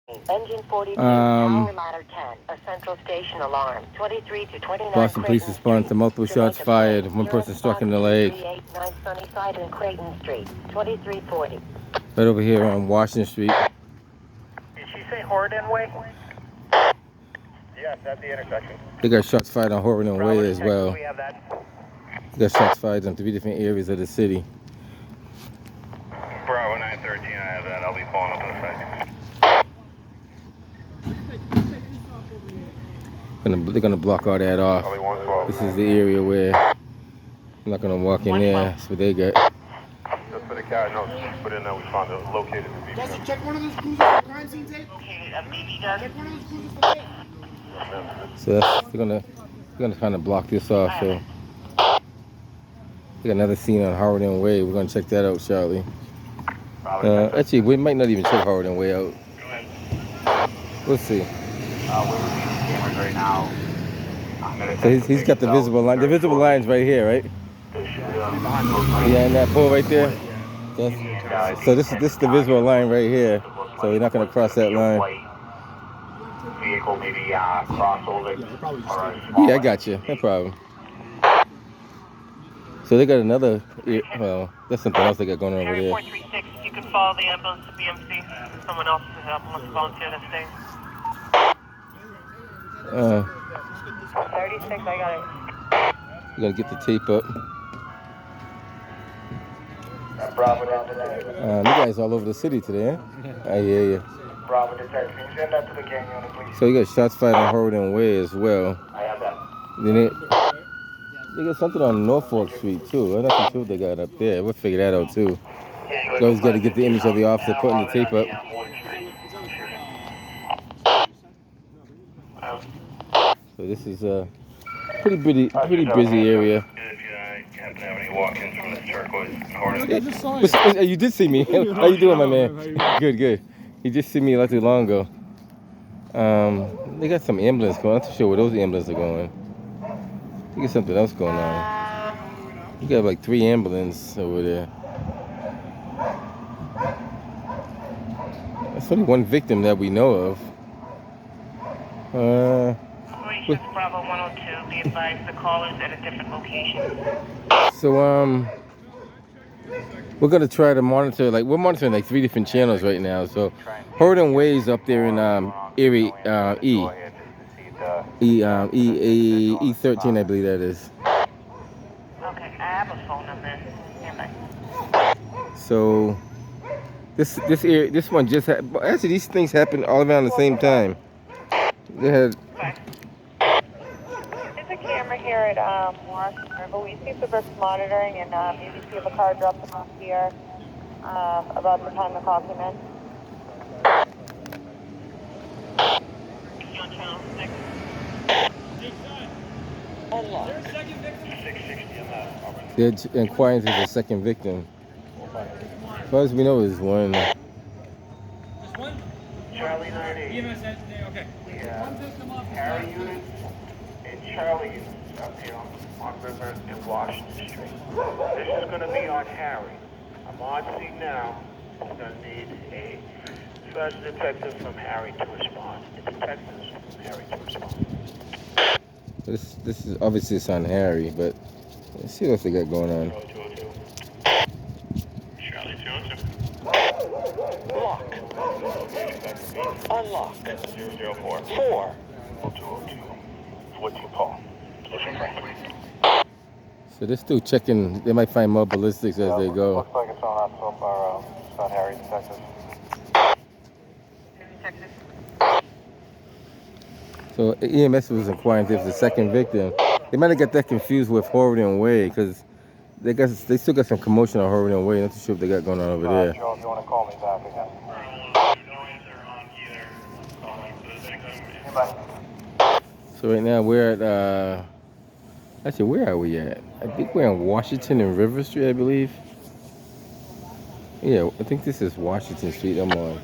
Engine 42, power ladder 10, a central station alarm, 23 to 29 Boston police Creighton responded Street. to multiple shots Jamaica fired. Plain, One person struck in the Fox leg. 389 Sunnyside and Creighton Street, 2340. Right over here on Washington Street. Did she say Horton Way? Yes, at the intersection. They got shots fired on Horton Bravo Way as Detective, well. we have that. They got shots fired in 3 different areas of the city. Bravo 913, I have that. I'll be following up in a second. They're gonna block all that off. Probably 112. This is the area where I'm not gonna walk in there. That's what they got. Just for the cat notes, put in there, we found it located the vehicle. Jesse, check one of those cruisers for crime scene tape. Check one of those cruisers for tape. So they're gonna kind of block this off. So we got another scene on Howard Way. We're gonna check that out, Charlie. Actually, we might not even check Howard Way out. We'll see. Cameras right now. So he's got the visible line. The visible line's right here, right? Yeah, and that pole right there. Yes. So this is the visual line right here. So you're not gonna cross that line. Vehicle maybe cross over. Yeah, I got you. No problem. So they got another. Well, that's something else they got going on over there. 436, you can follow the ambulance to BMC. Someone else wants to volunteer to stay. 36, I got it. You gotta get the tape up. Bravo Detective. You guys all over the city today, huh? I hear you. Bravo Detective, can you send that to the gang unit, please? So you got shots fired on Howard Way as well. I have that. Then they got something on Norfolk Street too. I'm not sure what they got up there. We'll figure that out too. You always got to get the image of the officer putting the tape up. So this is a pretty busy area. You did see me. How you doing, my man? Good. You just see me not too long ago. They got some ambulance going. I'm not sure where those ambulances are going. You got something else going on. You got like 3 ambulances over there. That's only one victim that we know of. Bravo 102, be advised the call is at a different location. So we're gonna try to monitor. We're monitoring 3 different channels right now. So Horton Way is up there in area E13, I believe that is. Okay, I have a phone number. Standby. So this one just actually these things happen all around the same time. They had. There's a camera here at Washington River. We see the risk monitoring, and maybe see if a car dropped them off here about the time the call came in. On channel 6. Unlock. They're inquiring to the second victim. As far as we know, there's one. Just one? Charlie 98. EMS today, okay. One victim off the Harry unit and Charlie units up here on River and Washington Street. This is going to be on Harry. I'm on scene now. I'm going to need a special detective from Harry to respond. The detectives from Harry to respond. This is obviously it's on Harry, but let's see what they got going on. 202. Charlie 202. Lock. Unlock. 004. 4. 202. What's your call? So they're still checking. They might find more ballistics as they go. Looks like it's on us so far. It's on Harry detectives. So EMS was inquiring if there's a second victim. They might have got that confused with Horton Way because they still got some commotion on Horton Way. Not too sure what they got going on over there. Joe, if you want to call me back again. So right now we're at actually where are we at? I think we're on Washington and River Street, I believe. Yeah, I think this is Washington Street. I'm on.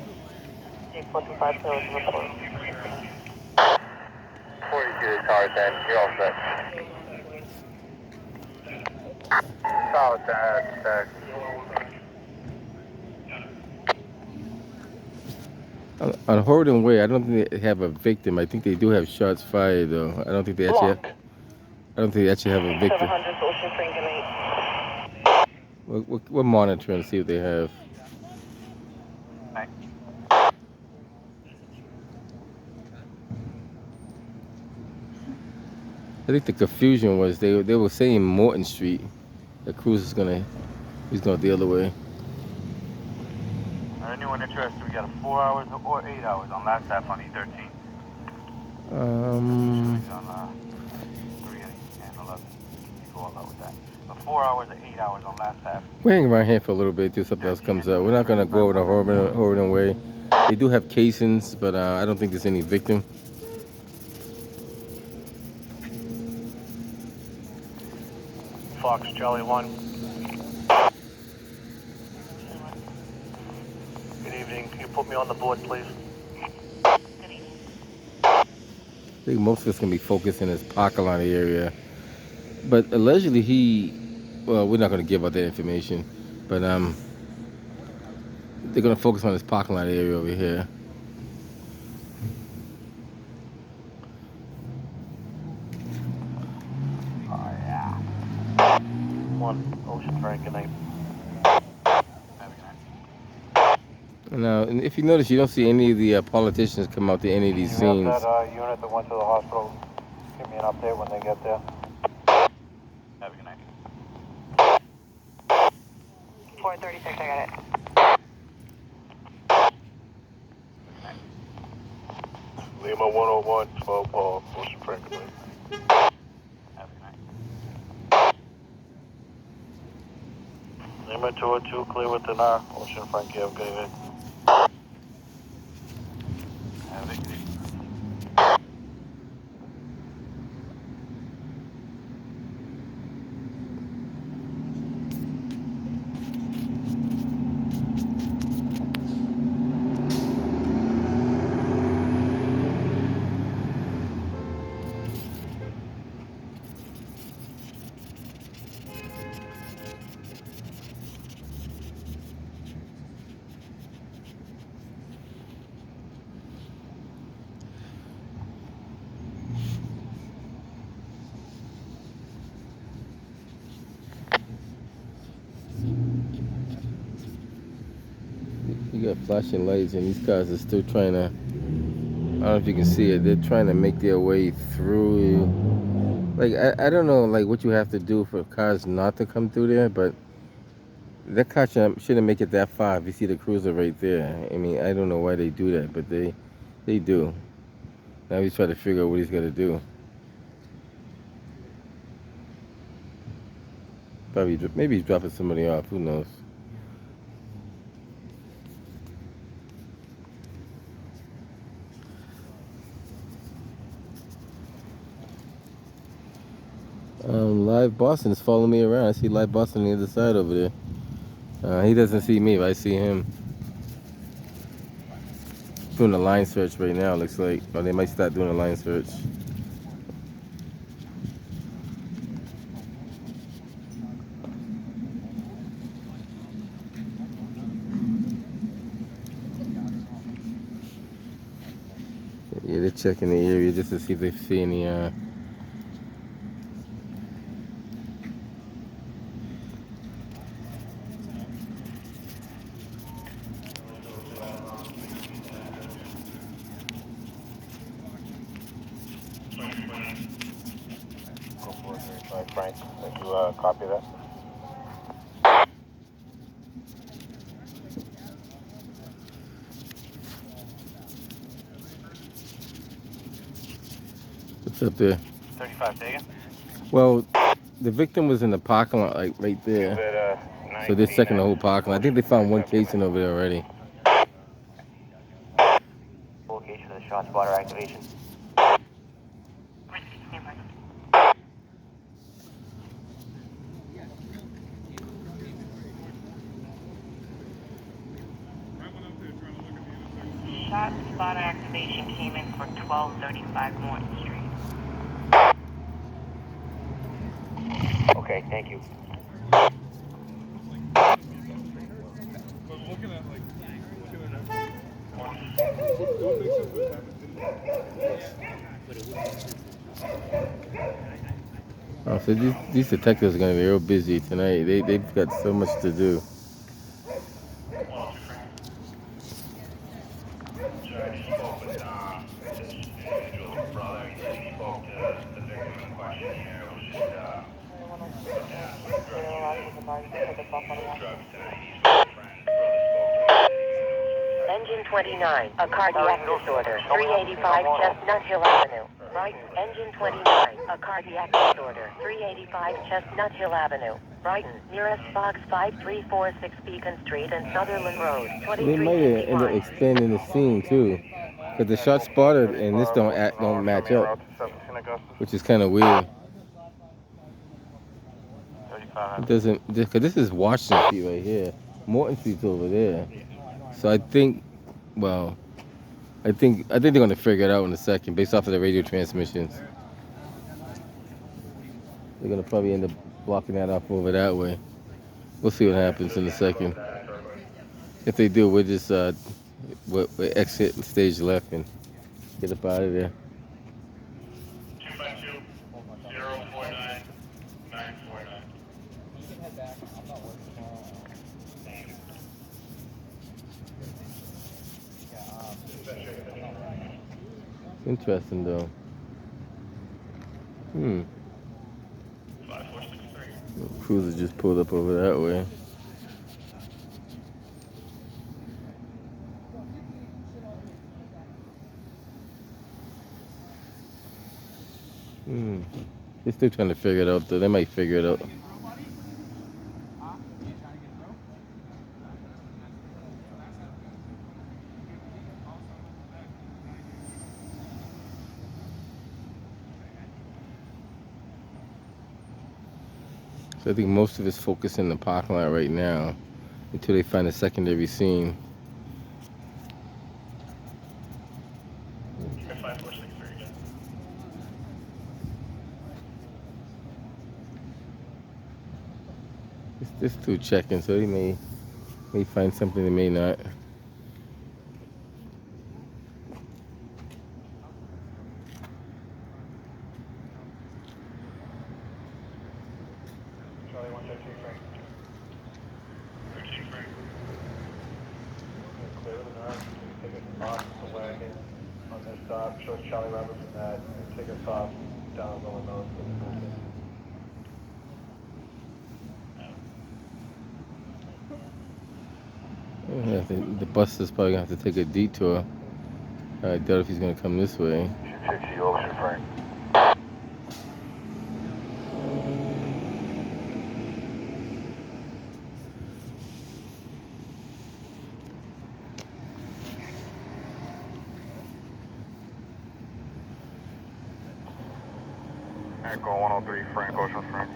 45 pills report. 42 tower 10, you're all set. Solid 10, On Horton Way, I don't think they have a victim. I think they do have shots fired, though. I don't think they actually. I don't think they actually have a victim. 700 Ocean Franklin 8. We're monitoring to see if they have. I think the confusion was they were saying Morton Street. The cruise is he's going the other way. Anyone interested? We got 4 hours or 8 hours on last half on E13. Um, On 3 and 11. Go all out with that. But 4 hours or 8 hours on last half. we hang around here for a little bit till something else comes up. We're not gonna go over to Horton Way. They do have casings, but I don't think there's any victim. Fox, Charlie 1. Good evening. Can you put me on the board, please? I think most of us gonna be focused in this parking lot area. But allegedly well, we're not gonna give out that information. But they're gonna focus on this parking lot area over here. Oh, yeah. 1, Ocean Franklin 8. Now, and if you notice, you don't see any of the politicians come out to any of these scenes. That unit that went to the hospital, give me an update when they get there. Have a good night. 436, I got it. Lima 101, 12 Paul, Ocean Franklin. Have a good night. Lima 202, clear with Dinar, Ocean Frankie, have a good evening. Have a good evening. You got flashing lights, and these cars are still trying to. I don't know if you can see it. They're trying to make their way through. Like I don't know, like what you have to do for cars not to come through there, but that car shouldn't make it that far. If you see the cruiser right there, I mean, I don't know why they do that, but they do. Now he's trying to figure out what he's got to do. Probably, maybe he's dropping somebody off. Who knows? Live Boston is following me around. I see Live Boston on the other side over there. He doesn't see me, but I see him. Doing a line search right now, looks like. Or they might start doing a line search. Yeah, they're checking the area just to see if they see any Go for it, Frank. Did you copy that? what's up there? 35 taken. Well, the victim was in the parking lot, like right there. So they're checking the whole parking lot. I think they found one casing over there already. Location of the shot spotter activation. Shot spotter activation came in for 1235 Morton Street. Okay, thank you. Oh, so these detectives are gonna be real busy tonight. They've got so much to do. Engine 29, a cardiac disorder, 385 Chestnut Hill Avenue. Brighton. Engine 29, a cardiac disorder, 385 Chestnut Hill Avenue. Brighton. Nearest box 5346 Beacon Street and Sutherland Road, They might have ended up 2351. expanding the scene too, because the shot spotted and this don't match up, which is kind of weird. It doesn't, because this is Washington Street right here. Morton Street's over there. So I think, well, I think they're gonna figure it out in a second based off of the radio transmissions. They're gonna probably end up blocking that off over that way. We'll see what happens in a second. If they do, we'll just we'll exit stage left and get up out of there. 252-049-949. Interesting though. 5463. Cruiser just pulled up over that way. They're still trying to figure it out though. They might figure it out. So I think most of it's focused in the parking lot right now until they find a secondary scene. 5463 again. This dude checking, so he may find something, they may not. Charlie 152 Frank. 13 Frank. Clear the north. Take a off the wagon on this stop. Shows Charlie Robert from that. Take us off down Lower North. Yeah, the bus is probably gonna have to take a detour. I doubt if he's gonna come this way. 250 Ocean Frank. Echo 103 Frank, Ocean Frank.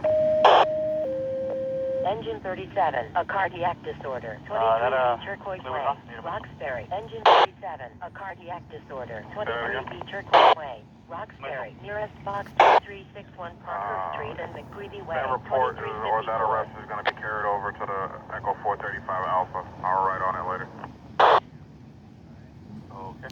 Engine 37, a cardiac disorder, 23 Turquoise Way, Roxbury. Engine 37, a cardiac disorder, 23 Turquoise Way, Roxbury. Nearest box 2361 Parker Street and McCready Way, That report 2354. or that arrest is going to be carried over to the Echo 435 Alpha. I'll write on it later. Okay.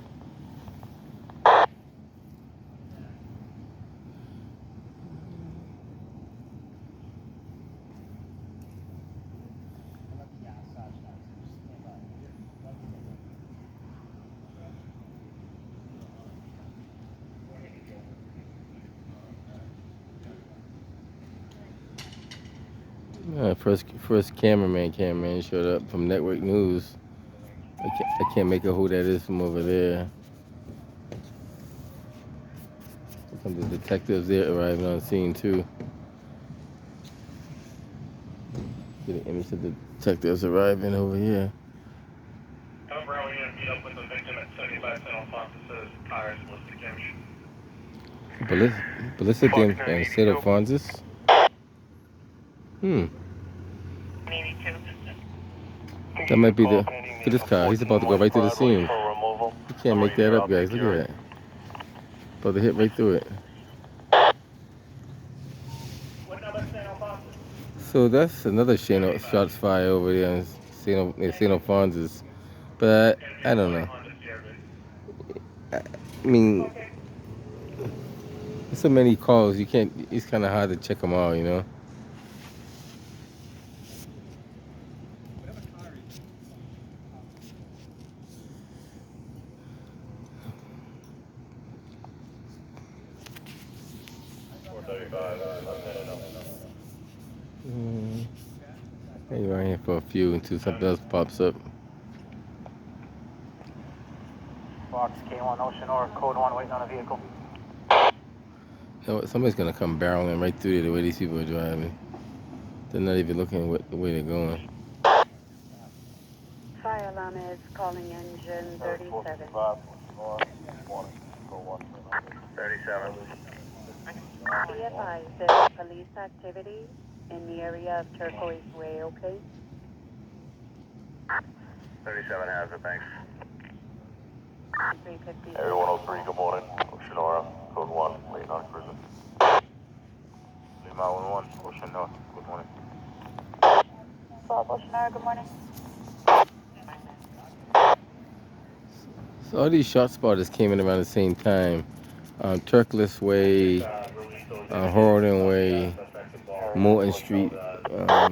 First cameraman showed up from Network News. I can't make out who that is from over there. Some of the detectives there arriving on scene too. Get an image of the detectives arriving over here. Tom Brown, we're going to meet up with the victim at 75 San Alfonso's tires ballistic damage. Ballistic and St. Alphonsus. That might be the. Look at this car. He's about to go right through the scene. You can't make that up, guys. Look at that. About to hit right through it. So that's another shots fired over there in St. Alphonsus. But I don't know. I mean, there's so many calls. You can't. It's kind of hard to check them all. You know. Hang around here for a few until something else pops up. Fox K1 Ocean or code 1 waiting on a vehicle. You know what? Somebody's gonna come barreling right through there the way these people are driving. They're not even looking the way they're going. Fire alarm is calling engine 37. 37. Be advised there's police activity in the area of Turquoise Way, okay? 37 has it, thanks. 350. Area 103, good morning. Ocean Aura, code 1, waiting on cruiser. Lima 11, Ocean North, good morning. 12 Ocean Air, good morning. So all these shot spotters came in around the same time. Turkless Way, Horton Way, Morton Street,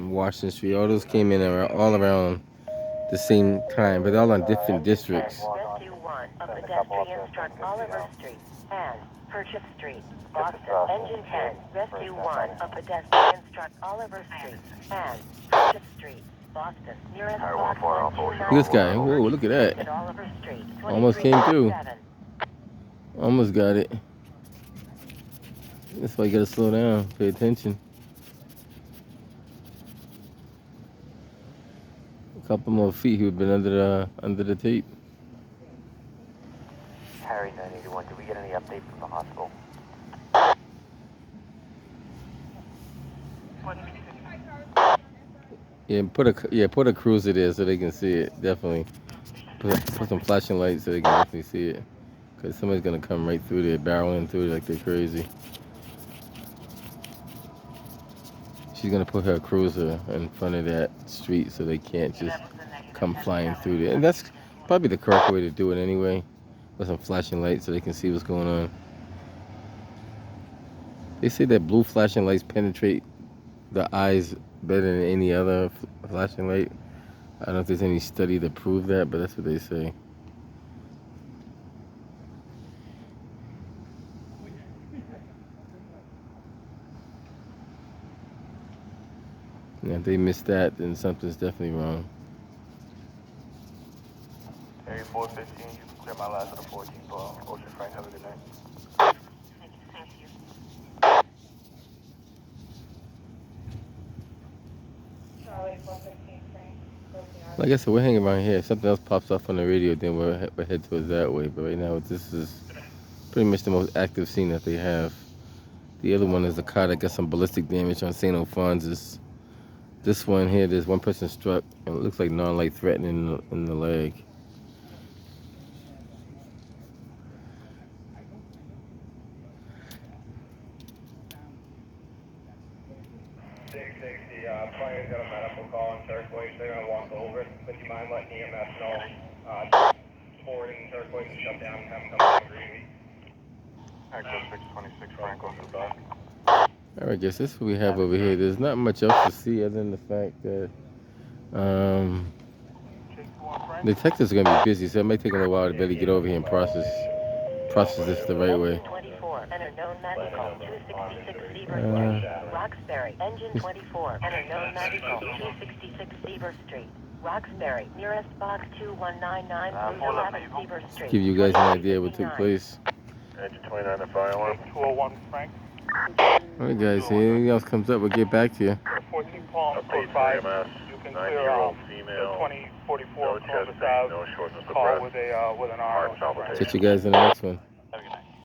Washington Street. All those came in all around the same time, but all on different districts. Rescue 1, a pedestrian struck Oliver Street and Purchase Street, Boston. Engine 10, Rescue 1, a pedestrian struck Oliver Street and Purchase Street, Boston. Nearest box 129. Look at this guy. Whoa, look at that. Oliver Street, Almost came through. 2337. Almost got it. That's why you gotta slow down, pay attention. A couple more feet, he would have been under the tape. Harry 981, did we get any update from the hospital? Yeah, put a cruiser there so they can see it. Definitely. Put some flashing lights so they can definitely see it. Cause somebody's gonna come right through there, barreling through it like they're crazy. She's gonna put her cruiser in front of that street so they can't just come flying through there. And that's probably the correct way to do it anyway. With some flashing lights so they can see what's going on. They say that blue flashing lights penetrate the eyes better than any other flashing light. I don't know if there's any study to prove that, but that's what they say. And if they missed that, then something's definitely wrong. Area 415, you can clear my last of the 14 for Ocean Frank. Have a good night. Like I said, we're hanging around here. If something else pops up on the radio, then we'll head towards that way. But right now, this is pretty much the most active scene that they have. The other one is a car that got some ballistic damage on St. Alphonsus. This one here, there's one person struck, and it looks like non-life threatening in the leg. Players got a medical call in Turquoise. They're going to walk over. Would you mind letting EMS know? Forwarding Turquoise and shut down and have them come to Greeley. Exit 626 Franklin to back. Alright, guys, this is what we have over here. There's not much else to see other than the fact that the detectives are going to be busy, so it may take them a while to really get over here and process this the right way. 24, an unknown medical, 266 Seaver Roxbury. Engine 24, an unknown medical, 266 Seaver Street. Roxbury, nearest box 2199, 11 Seaver Street. Give you guys an idea what took place. Engine 29 to fire alarm. 201 Frank. Alright, guys, if anything else comes up, we'll get back to you. 14 Palm, Update code 5. EMS. You can 90-year-old clear female. the 2044 No chest Columbus pain, Ave. no shortness of Call breath. with an Heart RO. palpitation. Catch you guys in the next one.